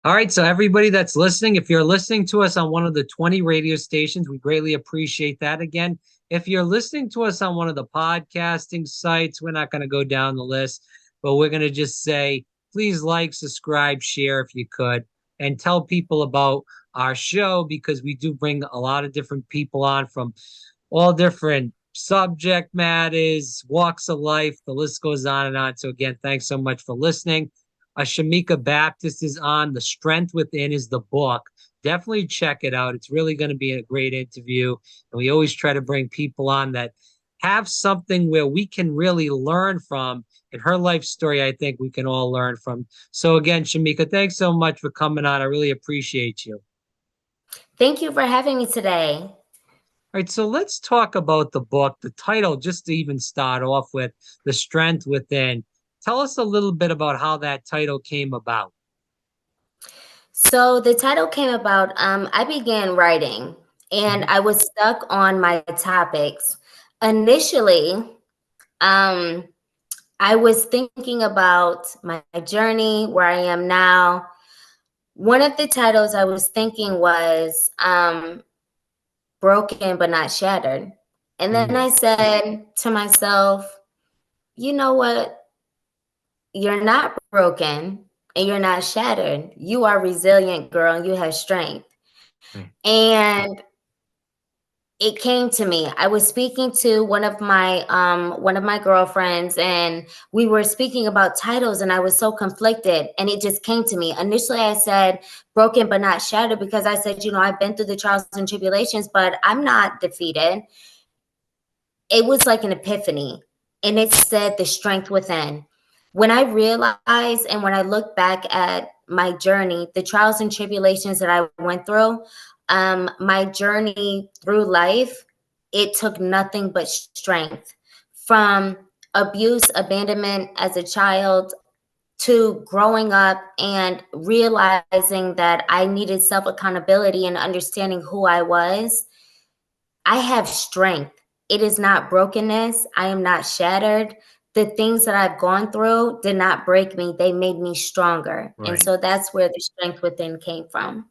All right, so everybody that's listening, if you're listening to us on one of the 20 radio stations, we greatly appreciate that. Again, if you're listening to us on one of the podcasting sites, we're not going to go down the list, but we're going to just say, please like, subscribe, share if you could, and tell people about our show because we do bring a lot of different people on from all different subject matters, walks of life. The list goes on and on. So, again, thanks so much for listening. Shameeka Baptist is on. The Strength Within is the book. Definitely check it out. It's really going to be a great interview. And we always try to bring people on that have something where we can really learn from. In her life story, I think we can all learn from. So, again, Shameeka, thanks so much for coming on. I really appreciate you. Thank you for having me today. All right, so let's talk about the book, the title, just to even start off with, The Strength Within. Tell us a little bit about how that title came about. So the title came about, I began writing and I was stuck on my topics. Initially, I was thinking about my journey, where I am now. One of the titles I was thinking was Broken but Not Shattered. And then I said to myself, you know what? You're not broken and you're not shattered. You are resilient, girl, and you have strength. And it came to me. I was speaking to one of my girlfriends, and we were speaking about titles, and I was so conflicted. And it just came to me. Initially, I said broken but not shattered because I said, you know, I've been through the trials and tribulations, but I'm not defeated. It was like an epiphany, and it said the strength within. When I realized and when I look back at my journey, the trials and tribulations that I went through, my journey through life, it took nothing but strength. From abuse, abandonment as a child, to growing up and realizing that I needed self accountability and understanding who I was. I have strength. It is not brokenness. I am not shattered. The things that I've gone through did not break me. They made me stronger. Right. And so that's where the strength within came from.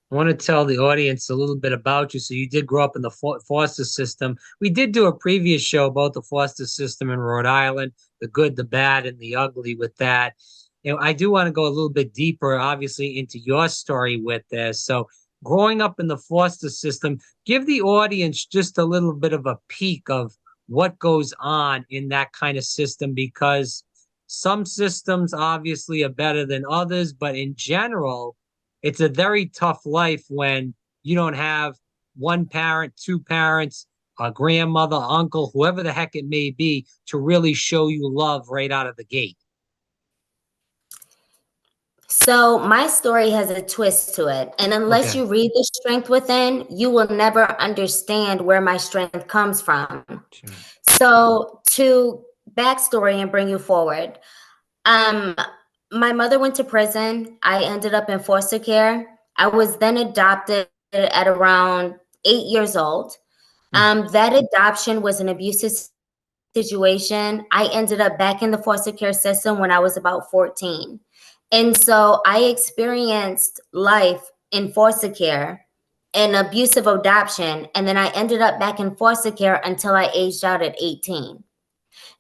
I want to tell the audience a little bit about you. So you did grow up in the foster system. We did do a previous show about the foster system in Rhode Island, the good, the bad, and the ugly with that. You know, I do want to go a little bit deeper, obviously, into your story with this. So growing up in the foster system, give the audience just a little bit of a peek of what goes on in that kind of system, because some systems obviously are better than others, but in general, it's a very tough life when you don't have one parent, two parents, a grandmother, uncle, whoever the heck it may be, to really show you love right out of the gate. So my story has a twist to it. And unless Okay. you read The Strength Within, you will never understand where my strength comes from. Sure. So to backstory and bring you forward, um, my mother went to prison. I ended up in foster care. I was then adopted at around 8 years old. That adoption was an abusive situation. I ended up back in the foster care system when I was about 14. And so I experienced life in foster care and abusive adoption. And then I ended up back in foster care until I aged out at 18.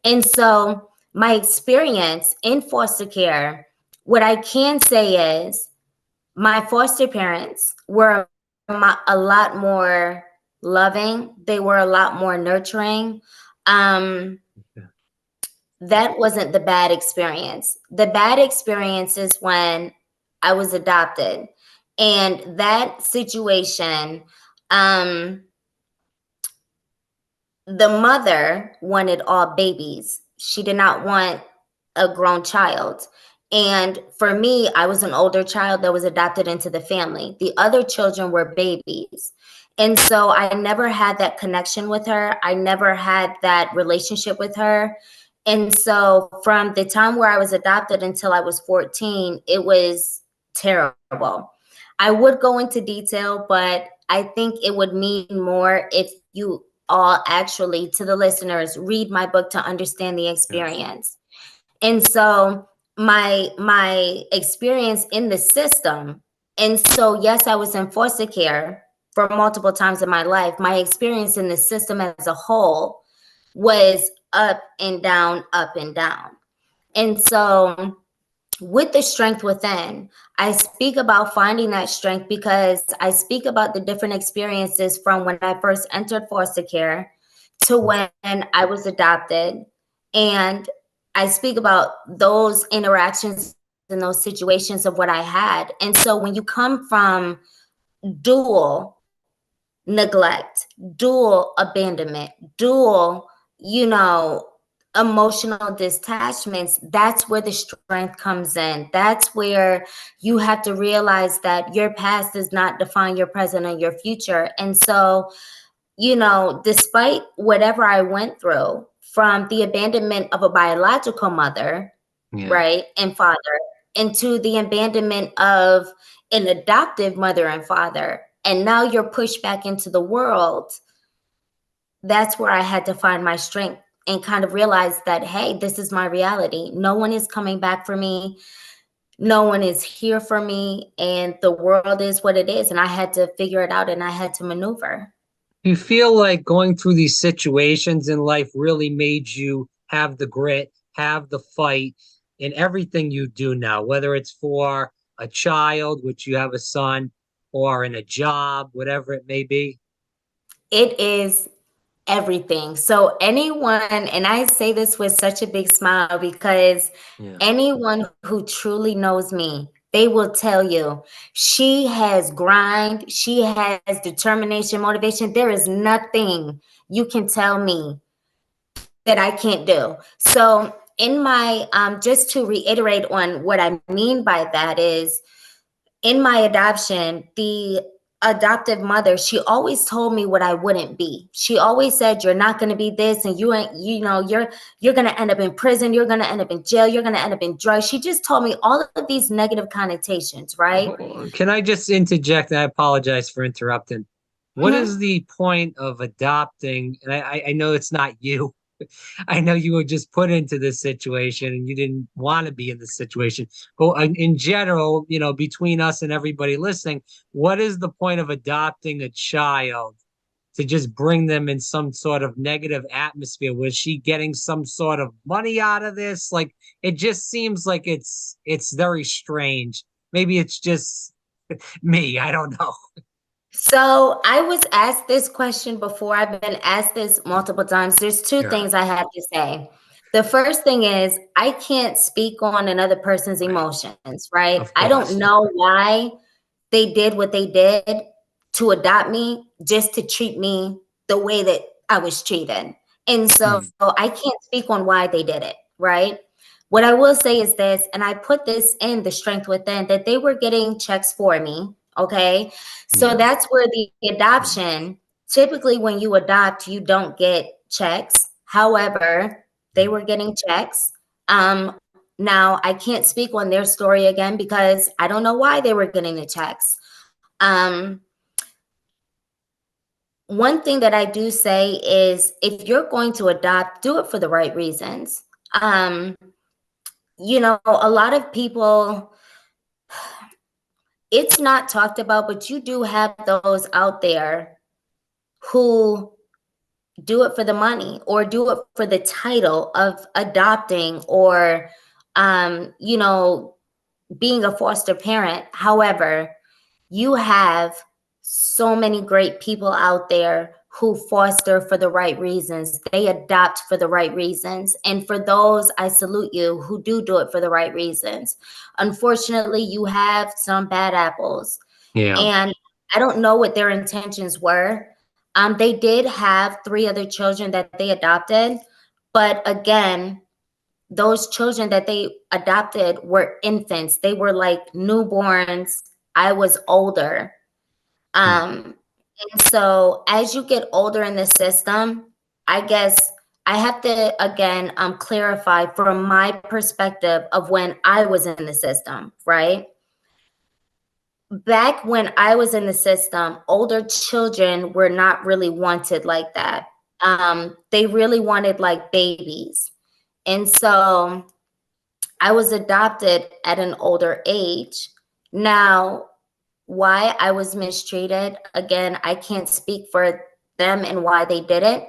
And so my experience in foster care, what I can say is my foster parents were a lot more loving. They were a lot more nurturing. That wasn't the bad experience. The bad experience is when I was adopted. And that situation, the mother wanted all babies. She did not want a grown child. And for me, I was an older child that was adopted into the family. The other children were babies. And so I never had that connection with her. I never had that relationship with her. And so from the time where I was adopted until I was 14, it was terrible. I would go into detail, but I think it would mean more if you all actually, to the listeners, read my book to understand the experience. And so my experience in the system. And so, yes, I was in foster care for multiple times in my life. My experience in the system as a whole was up and down, up and down. And so, with the strength within, I speak about finding that strength because I speak about the different experiences from when I first entered foster care to when I was adopted. And I speak about those interactions and those situations of what I had. And so when you come from dual neglect, dual abandonment, dual, you know, emotional detachments, that's where the strength comes in. That's where you have to realize that your past does not define your present and your future. And so, you know, despite whatever I went through, from the abandonment of a biological mother, Yeah. right, and father, into the abandonment of an adoptive mother and father, and now you're pushed back into the world, that's where I had to find my strength and kind of realize that, hey, this is my reality. No one is coming back for me. No one is here for me. And the world is what it is. And I had to figure it out and I had to maneuver. You feel like going through these situations in life really made you have the grit, have the fight in everything you do now, whether it's for a child, which you have a son, or in a job, whatever it may be. It is everything. So anyone, and I say this with such a big smile because Yeah. anyone who truly knows me, they will tell you she has grind, she has determination, motivation. There is nothing you can tell me that I can't do. So in my just to reiterate on what I mean by that is, in my adoption, the adoptive mother, she always told me what I wouldn't be. She always said, you're not going to be this, and you ain't, you know, you're going to end up in prison, you're going to end up in jail, you're going to end up in drugs. She just told me all of these negative connotations, right? Can I just interject? I apologize for interrupting. What is Mhm. the point of adopting? And I know it's not you. I know you were just put into this situation and you didn't want to be in this situation. But in general, you know, between us and everybody listening, what is the point of adopting a child to just bring them in some sort of negative atmosphere? Was she getting some sort of money out of this? Like it just seems like it's very strange. Maybe it's just me. I don't know. So I was asked this question before. I've been asked this multiple times. There's two Yeah, things I have to say. The first thing is I can't speak on another person's right. emotions, right? Of I don't course. know why they did what they did to adopt me just to treat me the way that I was treated. And so Hmm. I can't speak on why they did it, right? What I will say is this, and I put this in the strength within, that they were getting checks for me. Okay. So Yeah. that's where the adoption, typically when you adopt, you don't get checks. However, they were getting checks. Now I can't speak on their story again because I don't know why they were getting the checks. Um, One thing that I do say is if you're going to adopt, do it for the right reasons. Um, you know, a lot of people, it's not talked about, but you do have those out there who do it for the money or do it for the title of adopting or, you know, being a foster parent. However, you have so many great people out there who foster for the right reasons. They adopt for the right reasons. And for those, I salute you who do it for the right reasons. Unfortunately, you have some bad apples. Yeah. And I don't know what their intentions were. They did have three other children that they adopted. But again, those children that they adopted were infants. They were like newborns. I was older. Hmm. And so as you get older in the system, I guess I have to again clarify from my perspective of when I was in the system, right? Back when I was in the system, older children were not really wanted like that. They really wanted like babies. And so I was adopted at an older age. Now, why I was mistreated, again, I can't speak for them and why they did it.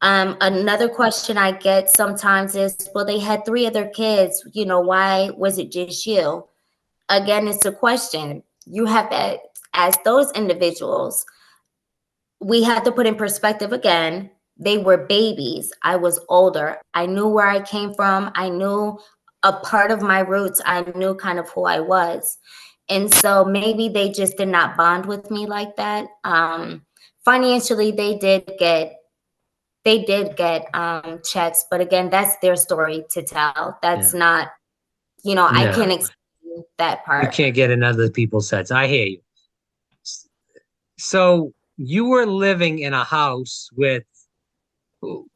Another question I get sometimes is, well, they had three other kids, why was it just you? Again, it's a question. You have to ask those individuals. We have to put in perspective again. They were babies. I was older. I knew where I came from. I knew a part of my roots. I knew kind of who I was. And so maybe they just did not bond with me like that. Financially, they did get checks, but again, that's their story to tell. That's Yeah. not, I Yeah. can't explain that We part. can't get in other people's heads. I hear you. So you were living in a house with,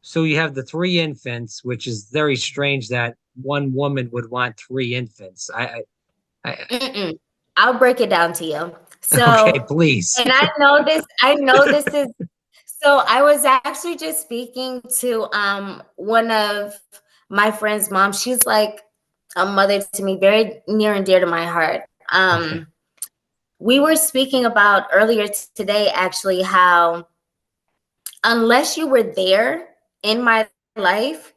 so you have the three infants, which is very strange that one woman would want three infants. Mm-mm. I'll break it down to you. Okay, So, please. and I know this is, so I was actually just speaking to one of my friend's mom. She's like a mother to me, very near and dear to my heart. Okay. We were speaking about earlier today, actually, how unless you were there in my life,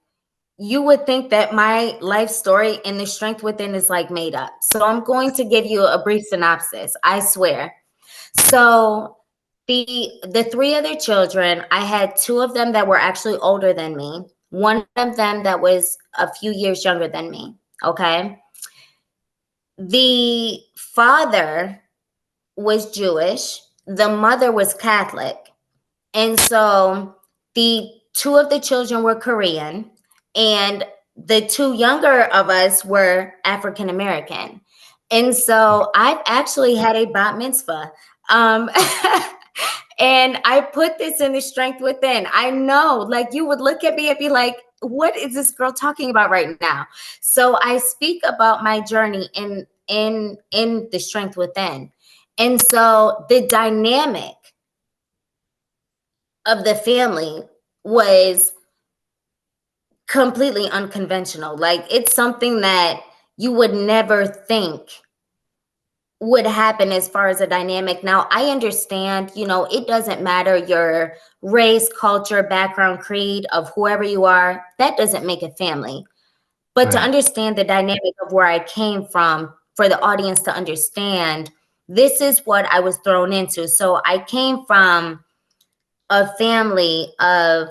you would think that my life story and the strength within is like made up. So I'm going to give you a brief synopsis, I swear. So the three other children, I had two of them that were actually older than me, one of them that was a few years younger than me. Okay. The father was Jewish, the mother was Catholic. And so the two of the children were Korean, and the two younger of us were African American. And so I've actually had a bat mitzvah. Um, and I put this in the strength within. I know, like, you would look at me and be like, what is this girl talking about right now? So I speak about my journey in the strength within. And so the dynamic of the family was completely unconventional. Like, it's something that you would never think would happen as far as a dynamic. Now, I understand, it doesn't matter your race, culture, background, creed of whoever you are. That doesn't make a family. But to Right. understand the dynamic of where I came from, for the audience to understand, this is what I was thrown into. So I came from a family of,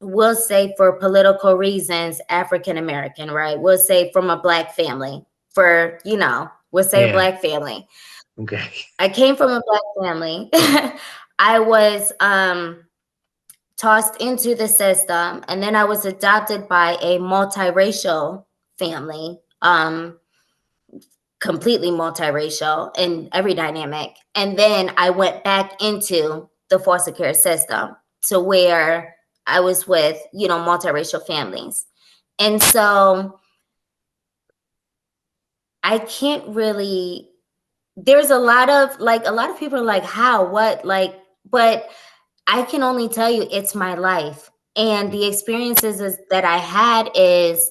we'll say for political reasons, African American, right? We'll say from a Black family, we'll say a Yeah. Black family. Okay. I came from a Black family. I was tossed into the system, and then I was adopted by a multiracial family, completely multiracial in every dynamic. And then I went back into the foster care system to where I was with, multiracial families. And so I can't really, there's a lot of people are like, how, what, like, but I can only tell you it's my life. And the experiences that I had is,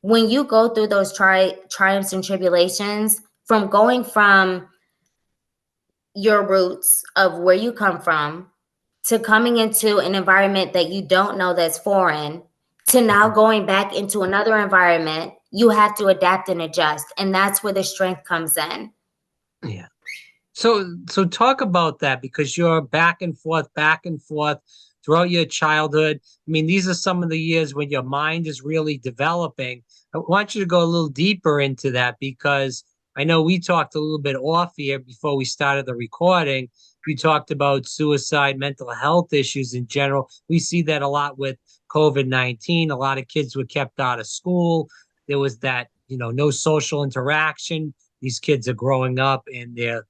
when you go through those triumphs and tribulations, from going from your roots of where you come from to coming into an environment that you don't know, that's foreign, to now going back into another environment, you have to adapt and adjust. And that's where the strength comes in. Yeah. So talk about that, because you're back and forth throughout your childhood. I mean, these are some of the years when your mind is really developing. I want you to go a little deeper into that, because I know we talked a little bit off here before we started the recording. You talked about suicide, mental health issues in general. We see that a lot with COVID-19. A lot of kids were kept out of school. There was that, no social interaction. These kids are growing up and they're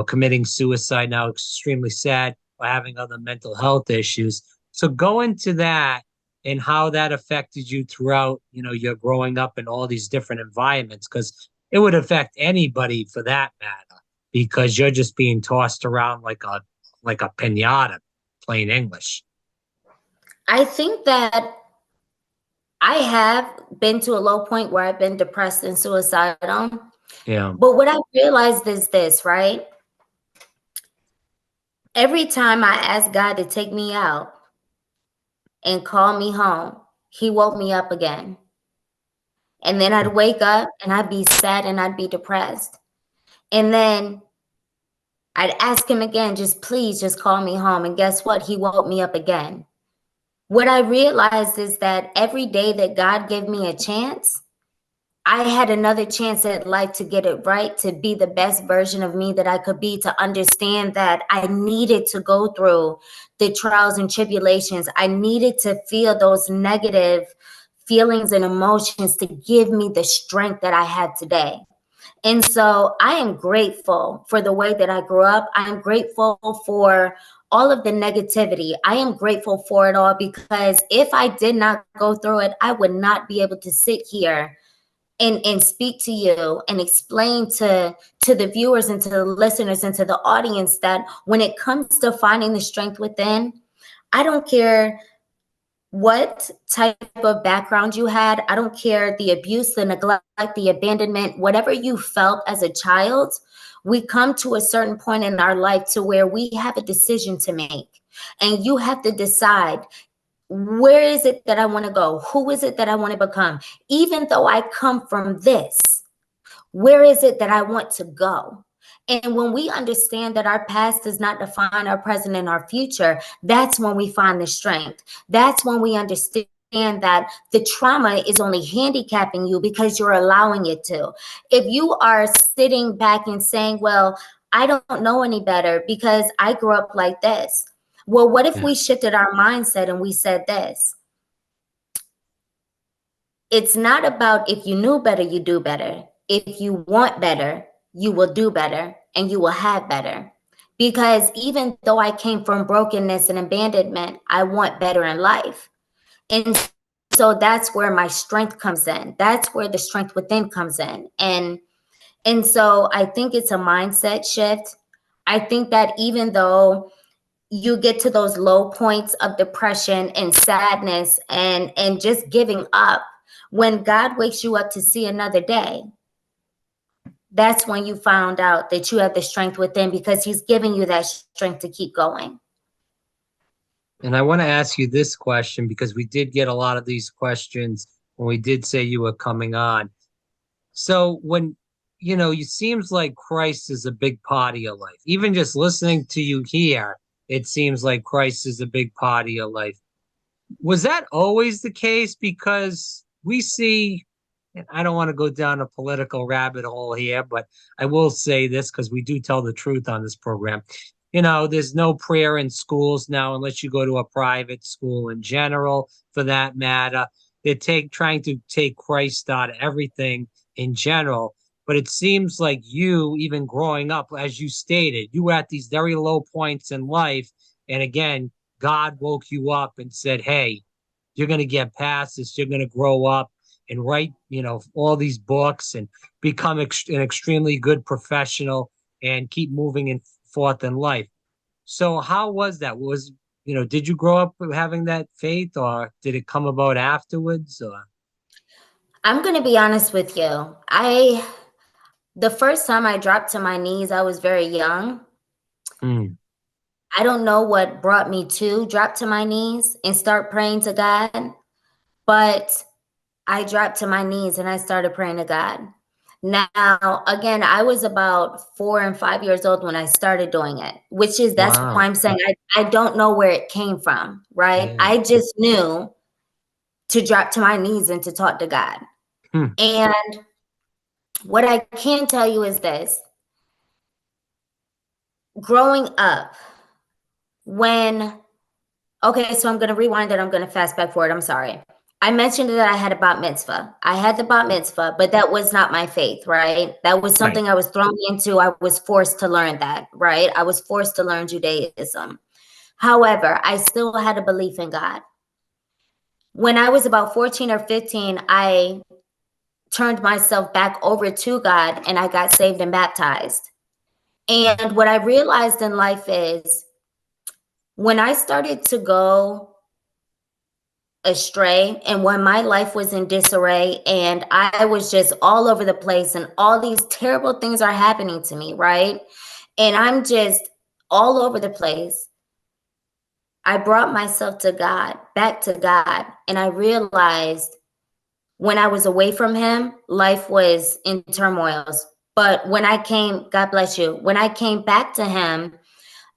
committing suicide now, extremely sad, or having other mental health issues. So go into that and how that affected you throughout, your growing up in all these different environments, because it would affect anybody for that matter, because you're just being tossed around like a pinata, plain English. I think that I have been to a low point where I've been depressed and suicidal. Yeah. But what I realized is this, right? Every time I asked God to take me out and call me home, he woke me up again. And then I'd wake up and I'd be sad and I'd be depressed. And then I'd ask him again, just please just call me home. And guess what? He woke me up again. What I realized is that every day that God gave me a chance, I had another chance at life to get it right, to be the best version of me that I could be, to understand that I needed to go through the trials and tribulations. I needed to feel those negative feelings and emotions to give me the strength that I have today. And so I am grateful for the way that I grew up. I am grateful for all of the negativity. I am grateful for it all, because if I did not go through it, I would not be able to sit here and speak to you and explain to the viewers and to the listeners and to the audience that when it comes to finding the strength within, I don't care what type of background you had. I don't care the abuse, the neglect, the abandonment, whatever you felt as a child. We come to a certain point in our life to where we have a decision to make, and you have to decide, where is it that I want to go? Who is it that I want to become? Even though I come from this, where is it that I want to go? And when we understand that our past does not define our present and our future, that's when we find the strength. That's when we understand that the trauma is only handicapping you because you're allowing it to. If you are sitting back and saying, well, I don't know any better because I grew up like this. Well, what if we shifted our mindset and we said this? It's not about if you knew better, you do better. If you want better, you will do better and you will have better. Because even though I came from brokenness and abandonment, I want better in life. And so that's where my strength comes in. That's where the strength within comes in. And so I think it's a mindset shift. I think that even though you get to those low points of depression and sadness and just giving up, when God wakes you up to see another day, that's when you found out that you have the strength within, because he's giving you that strength to keep going. And I want to ask you this question, because we did get a lot of these questions when we did say you were coming on. So when, it seems like Christ is a big part of your life. Even just listening to you here, it seems like Christ is a big part of your life. Was that always the case? Because we see, and I don't want to go down a political rabbit hole here, but I will say this because we do tell the truth on this program. There's no prayer in schools now unless you go to a private school in general, for that matter. They're trying to take Christ out of everything in general. But it seems like you, even growing up, as you stated, you were at these very low points in life. And again, God woke you up and said, hey, you're going to get past this. You're going to grow up and write, all these books and become an extremely good professional and keep moving forth in life. So how was that? Did you grow up having that faith, or did it come about afterwards? Or I'm going to be honest with you. The first time I dropped to my knees, I was very young. I don't know what brought me to drop to my knees and start praying to God, but I dropped to my knees and I started praying to God. Now, again, I was about 4 and 5 years old when I started doing it, that's why I'm saying I don't know where it came from, right? I just knew to drop to my knees and to talk to God. And what I can tell you is this. Growing up, okay, so I'm going to rewind and I'm going to fast back forward. I'm sorry. I mentioned that I had a bat mitzvah. I had the bat mitzvah, but that was not my faith, right? That was something I was thrown into. I was forced to learn that, right? I was forced to learn Judaism. However, I still had a belief in God. When I was about 14 or 15, I turned myself back over to God and I got saved and baptized. And what I realized in life is when I started to go astray and when my life was in disarray and I was just all over the place and all these terrible things are happening to me, right? And I'm just all over the place. I brought myself to God, back to God, and I realized when I was away from him, life was in turmoils. But when I came, God bless you, when I came back to him,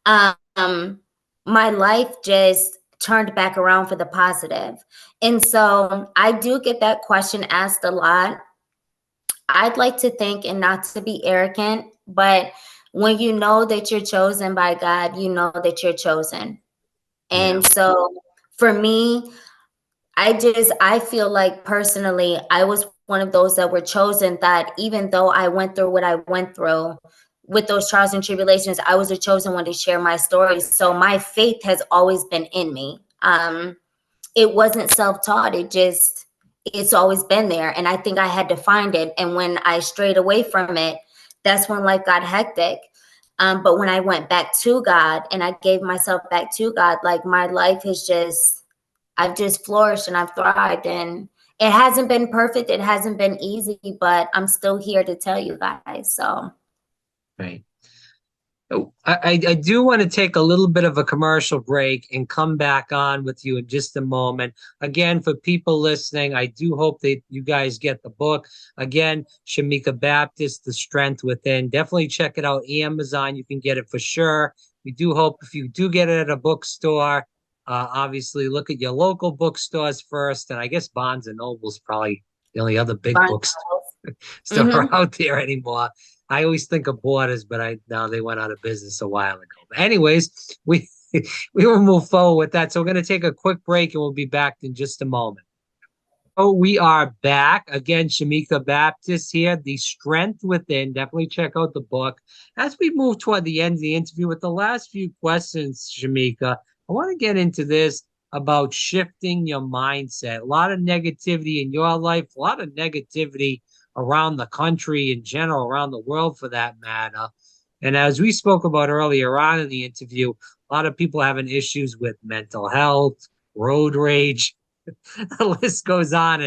my life just turned back around for the positive. And so I do get that question asked a lot. I'd like to think, and not to be arrogant, but when you know that you're chosen by God, you know that you're chosen. Yeah. And so for me, I feel like personally, I was one of those that were chosen, that even though I went through what I went through with those trials and tribulations, I was a chosen one to share my story. So my faith has always been in me. It wasn't self-taught. It's always been there. And I think I had to find it. And when I strayed away from it, that's when life got hectic. But when I went back to God and I gave myself back to God, like my life has just, I've just flourished and I've thrived. And it hasn't been perfect. It hasn't been easy, but I'm still here to tell you guys. So. Right. Oh, I do want to take a little bit of a commercial break and come back on with you in just a moment. Again, for people listening, I do hope that you guys get the book. Again, Shameeka Baptist, The Strength Within. Definitely check it out. Amazon, you can get it for sure. We do hope if you do get it at a bookstore, obviously look at your local bookstores first. And I guess Barnes and Noble's probably the only other big bookstore Mm-hmm. out there anymore. I always think of Borders, but I now they went out of business a while ago. But anyways, we we will move forward with that. So we're going to take a quick break and we'll be back in just a moment. Oh, we are back again. Shameeka Baptist here, The Strength Within. Definitely check out the book. As we move toward the end of the interview with the last few questions, Shameeka, I want to get into this about shifting your mindset. A lot of negativity in your life, a lot of negativity around the country in general, around the world for that matter. And as we spoke about earlier on in the interview, a lot of people having issues with mental health, road rage, the list goes on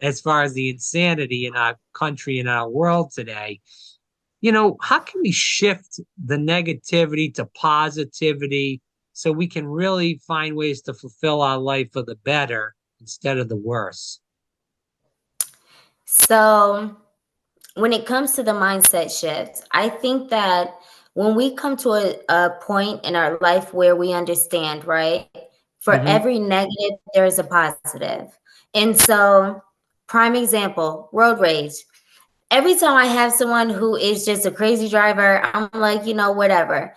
as far as the insanity in our country and our world today. How can we shift the negativity to positivity so we can really find ways to fulfill our life for the better instead of the worse? So when it comes to the mindset shift, I think that when we come to a point in our life where we understand, right? For Mm-hmm. every negative, there is a positive. And so, prime example, road rage. Every time I have someone who is just a crazy driver, I'm like, whatever.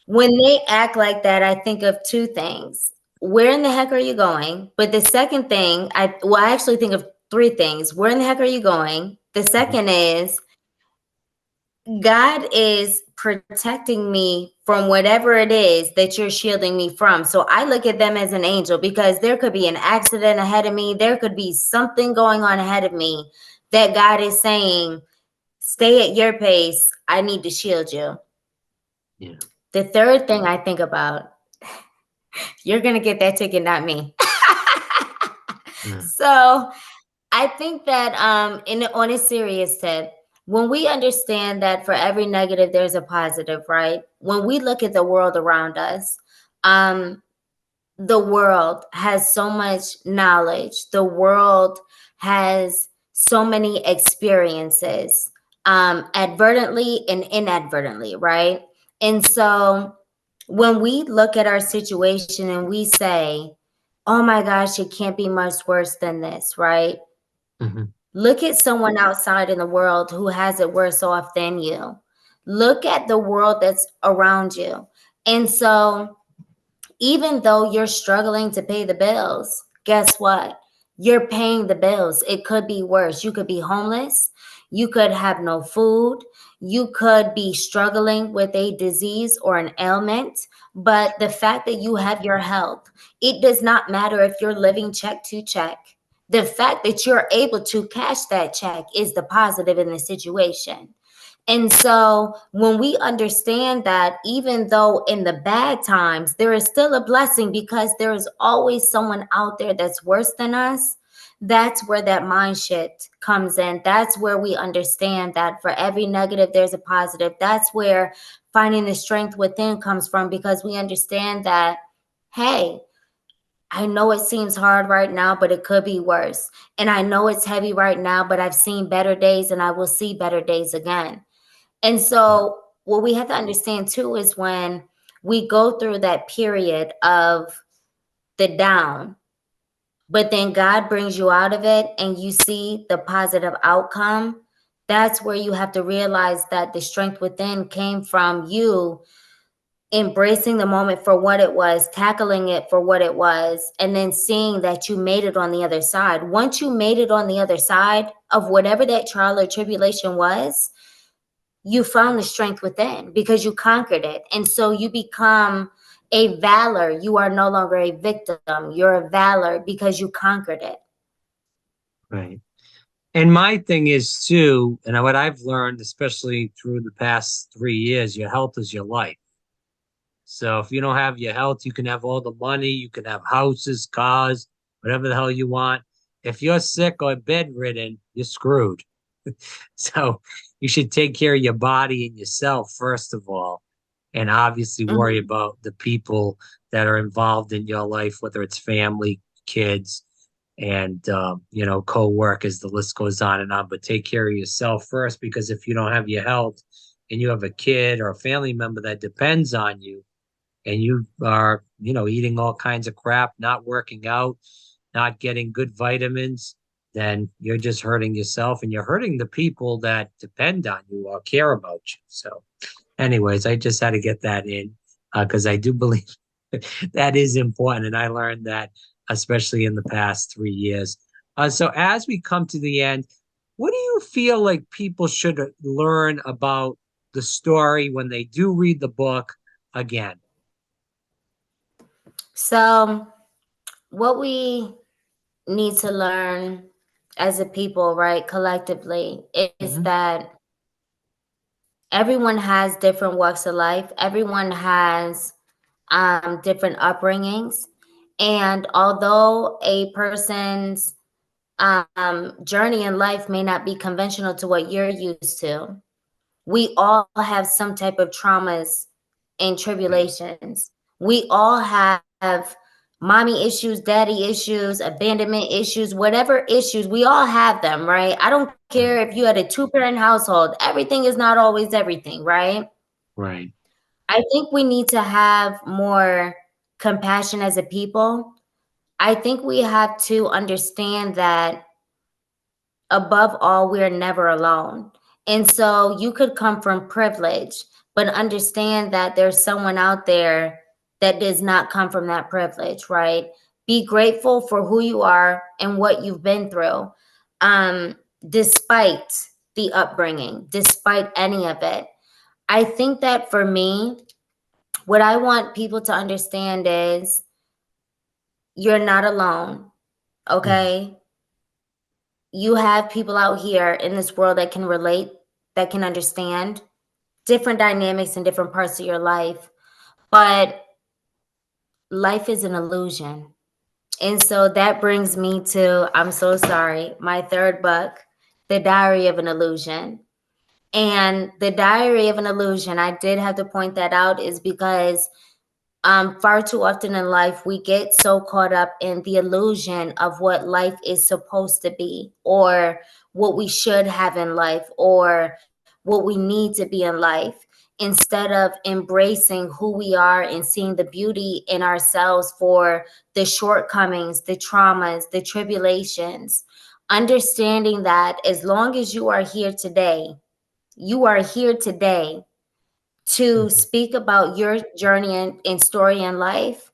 When they act like that, I think of two things. Where in the heck are you going? But the second thing, I actually think of three things. Where in the heck are you going? The second is God is protecting me from whatever it is that you're shielding me from. So I look at them as an angel because there could be an accident ahead of me. There could be something going on ahead of me that God is saying, stay at your pace. I need to shield you. Yeah. The third thing I think about, you're going to get that ticket, not me. Yeah. So I think that on a serious tip, when we understand that for every negative there's a positive, right? When we look at the world around us, the world has so much knowledge. The world has so many experiences, advertently and inadvertently, right? And so when we look at our situation and we say, oh my gosh, it can't be much worse than this, right? Mm-hmm. Look at someone outside in the world who has it worse off than you. Look at the world that's around you. And so, even though you're struggling to pay the bills, guess what? You're paying the bills. It could be worse. You could be homeless. You could have no food. You could be struggling with a disease or an ailment. But the fact that you have your health, it does not matter if you're living check to check. The fact that you're able to cash that check is the positive in the situation. And so when we understand that, even though in the bad times, there is still a blessing because there is always someone out there that's worse than us, that's where that mind shift comes in. That's where we understand that for every negative, there's a positive. That's where finding the strength within comes from, because we understand that, hey, I know it seems hard right now, but it could be worse. And I know it's heavy right now, but I've seen better days and I will see better days again. And so what we have to understand too is when we go through that period of the down, but then God brings you out of it and you see the positive outcome, that's where you have to realize that the strength within came from you embracing the moment for what it was, tackling it for what it was, and then seeing that you made it on the other side. Once you made it on the other side of whatever that trial or tribulation was, you found the strength within because you conquered it. And so you become a valor. You are no longer a victim. You're a valor because you conquered it. Right. And my thing is too, and what I've learned, especially through the past 3 years, your health is your life. So if you don't have your health, you can have all the money, you can have houses, cars, whatever the hell you want. If you're sick or bedridden, you're screwed. So you should take care of your body and yourself first of all, and obviously worry Mhm. about the people that are involved in your life, whether it's family, kids, and co-workers. The list goes on and on. But take care of yourself first, because if you don't have your health and you have a kid or a family member that depends on you, and you are, eating all kinds of crap, not working out, not getting good vitamins, then you're just hurting yourself and you're hurting the people that depend on you or care about you. So, anyways, I just had to get that in because I do believe that is important. And I learned that, especially in the past 3 years. So, as we come to the end, what do you feel like people should learn about the story when they do read the book again? So, what we need to learn as a people, right, collectively, is Mhm. that everyone has different walks of life. Everyone has different upbringings. And although a person's journey in life may not be conventional to what you're used to, we all have some type of traumas and Right. tribulations. We all have mommy issues, daddy issues, abandonment issues, whatever issues, we all have them, right? I don't care Right. if you had a two-parent household, everything is not always everything, right? Right. I think we need to have more compassion as a people. I think we have to understand that above all, we are never alone. And so you could come from privilege, but understand that there's someone out there that does not come from that privilege, right? Be grateful for who you are and what you've been through, um, despite the upbringing, despite any of it. I think that for me, what I want people to understand is you're not alone, Mhm. okay? You have people out here in this world that can relate, that can understand different dynamics in different parts of your life. But life is an illusion. And so that brings me to, I'm so sorry, my third book, The Diary of an Illusion. And The Diary of an Illusion, I did have to point that out, is because far too often in life, we get so caught up in the illusion of what life is supposed to be, or what we should have in life, or what we need to be in life, instead of embracing who we are and seeing the beauty in ourselves for the shortcomings, the traumas, the tribulations. Understanding that as long as you are here today to Mhm. speak about your journey and story in life,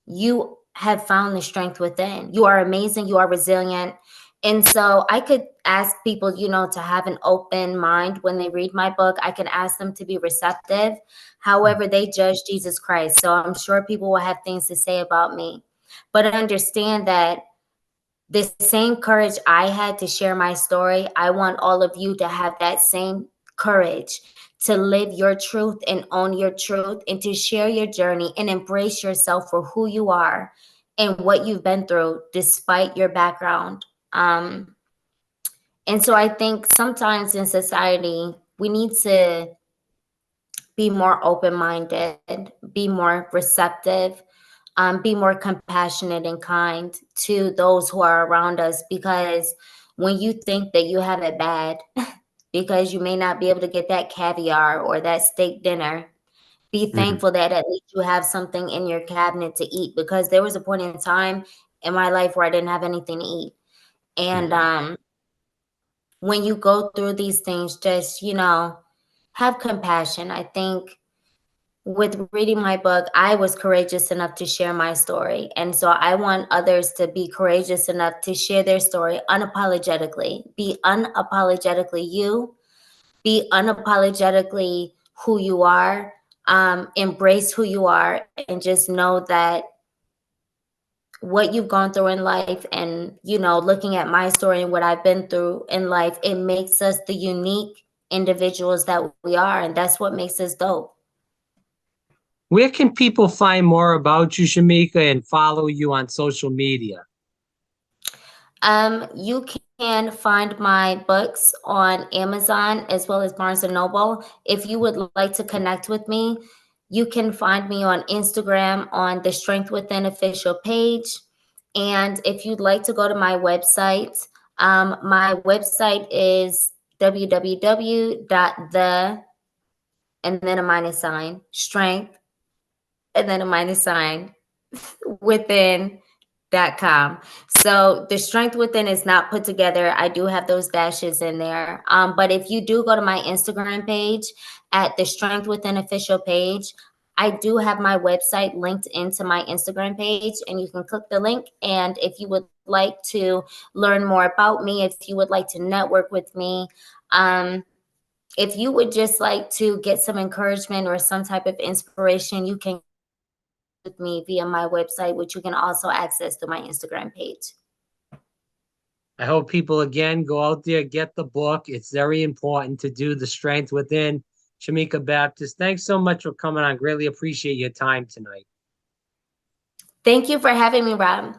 you have found the strength within. You are amazing. You are resilient. And so I could ask people, to have an open mind when they read my book. I could ask them to be receptive. Mhm. However, they judge Jesus Christ. So I'm sure people will have things to say about me. But understand that the same courage I had to share my story, I want all of you to have that same courage to live your truth and own your truth and to share your journey and embrace yourself for who you are and what you've been through despite your background. And so I think sometimes in society, we need to be more open minded, be more receptive, be more compassionate and kind to those who are around us. Because when you think that you have it bad, because you may not be able to get that caviar or that steak dinner, be Mhm. thankful that at least you have something in your cabinet to eat. Because there was a point in time in my life where I didn't have anything to eat. And Mhm. when you go through these things, just, have compassion. I think with reading my book, I was courageous enough to share my story. And so I want others to be courageous enough to share their story unapologetically. Be unapologetically you, be unapologetically who you are, embrace who you are, and just know that what you've gone through in life and, looking at my story and what I've been through in life, it makes us the unique individuals that we are. And that's what makes us dope. Where can people find more about you, Shameeka, and follow you on social media? You can find my books on Amazon as well as Barnes and Noble. If you would like to connect with me, you can find me on Instagram on the Strength Within official page. And if you'd like to go to my website is www.the and then a minus sign strength and then a minus sign within.com. So the strength within is not put together. I do have those dashes in there. But if you do go to my Instagram page at the Strength Within official page, I do have my website linked into my Instagram page, and you can click the link. And if you would like to learn more about me, if you would like to network with me, if you would just like to get some encouragement or some type of inspiration, you can with me via my website, which you can also access through my Instagram page. I hope people again go out there, get the book. It's very important to do the strength within. Shameeka Baptist, thanks so much for coming on. Greatly appreciate your time tonight. Thank you for having me, Rob.